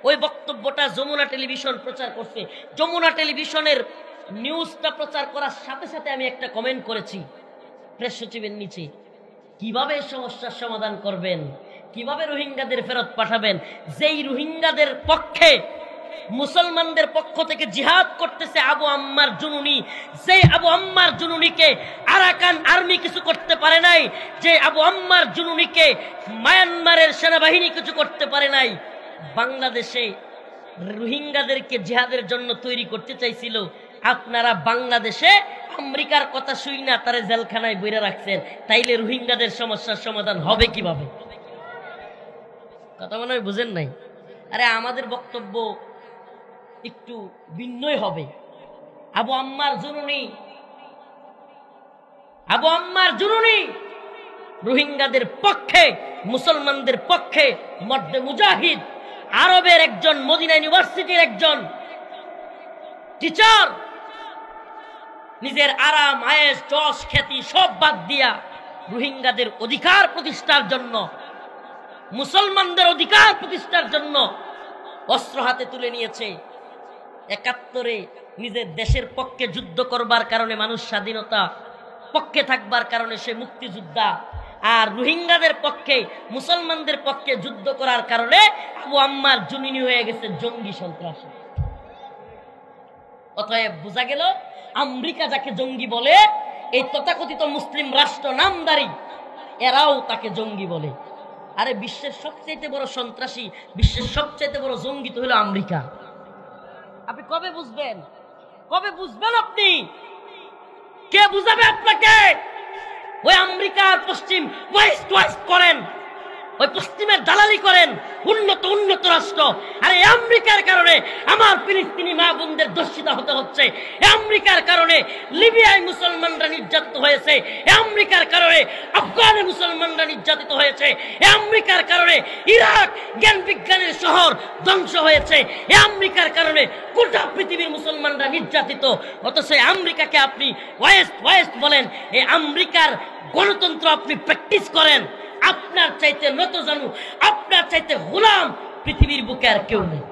ওই বক্তব্যটা যমুনা টেলিভিশন প্রচার করছে। যমুনা টেলিভিশনের নিউজটা প্রচার করার সাথে সাথে আমি একটা কমেন্ট করেছি প্রেস সচিবের নিচে, কিভাবে সমস্যার সমাধান করবেন, কিভাবে রোহিঙ্গাদের ফেরত পাঠাবেন, যেই রোহিঙ্গাদের পক্ষে মুসলমানদের পক্ষ থেকে জিহাদ করতেছে আবু আম্মার জুনুনি, যে আবু আম্মার জুনুনিকে আরাকান আর্মি কিছু করতে পারে নাই, যে আবু আম্মার জুনুনিকে মায়ানমারের সেনাবাহিনী কিছু করতে পারে নাই, বাংলাদেশে রোহিঙ্গাদেরকে জিহাদের জন্য তৈরি করতে চাইছিল, আপনারা বাংলাদেশে আমেরিকার কথা শুই না তারে জেলখানায় বইরা রাখছেন, তাইলে রোহিঙ্গাদের সমস্যার সমাধান হবে কিভাবে? কথা মনে হয় বুঝেন নাই। আরে আমাদের বক্তব্য একটু ভিন্নই হবে। আবু আম্মার জুনুনি রোহিঙ্গাদের পক্ষে, মুসলমানদের পক্ষে মর্দে মুজাহিদ, আরবের একজন, মদিনা ইউনিভার্সিটির একজন টিচার, নিজের আরাম আয়েশ যশ খ্যাতি সব বাদ দিয়া রোহিঙ্গাদের অধিকার প্রতিষ্ঠার জন্য, মুসলমানদের অধিকার প্রতিষ্ঠার জন্য অস্ত্র হাতে তুলে নিয়েছে। ৭১ নিজের দেশের পক্ষে যুদ্ধ করবার কারণে মানুষ স্বাধীনতা পক্ষে থাকবার কারণে সে মুক্তিযোদ্ধা, আর রোহিঙ্গাদের পক্ষে, মুসলমানদের পক্ষে যুদ্ধ করার কারণে আবু আম্মার জুনুনি হয়ে গেছে জঙ্গি সন্ত্রাসী। অতএব বোঝা গেল আমেরিকা যাকে জঙ্গি বলে, এই তথাকথিত মুসলিম রাষ্ট্র নামদারি এরাও তাকে জঙ্গি বলে। আরে বিশ্বের সবচেয়ে বড় সন্ত্রাসী, বিশ্বের সবচেয়ে বড় জঙ্গি তো হলো আমেরিকা। আপনি কবে বুঝবেন? কবে বুঝবেন? আপনি কে বুঝাবে আপনাকে? ওই আমেরিকার পশ্চিম ওয়েস্ট করেন, ওই পশ্চিমের দালালি করেন, উন্নত রাষ্ট্র। আর এই আমেরিকার কারণে আমার ফিলিস্তিনি মা বোনদের দর্শিতা হতে হচ্ছে। আমেরিকার কারণে লিবিয়ায় মুসলমানরা নির্যাতিত হয়েছে। আমেরিকার কারণে আফগানে মুসলমানরা নির্যাতিত হয়েছে। আমেরিকার কারণে ইরাক জ্ঞান বিজ্ঞানের শহর ধ্বংস হয়েছে। আমেরিকার কারণে গোটা পৃথিবীর মুসলমানরা নির্যাতিত। অথচ আমেরিকাকে আপনি ওয়েস্ট বলেন। এই আমেরিকার গণতন্ত্র আপনি প্র্যাকটিস করেন। আপনার চাইতে নত জানু, আপনার চাইতে গোলাম পৃথিবীর বুকে আর কেউ নেই।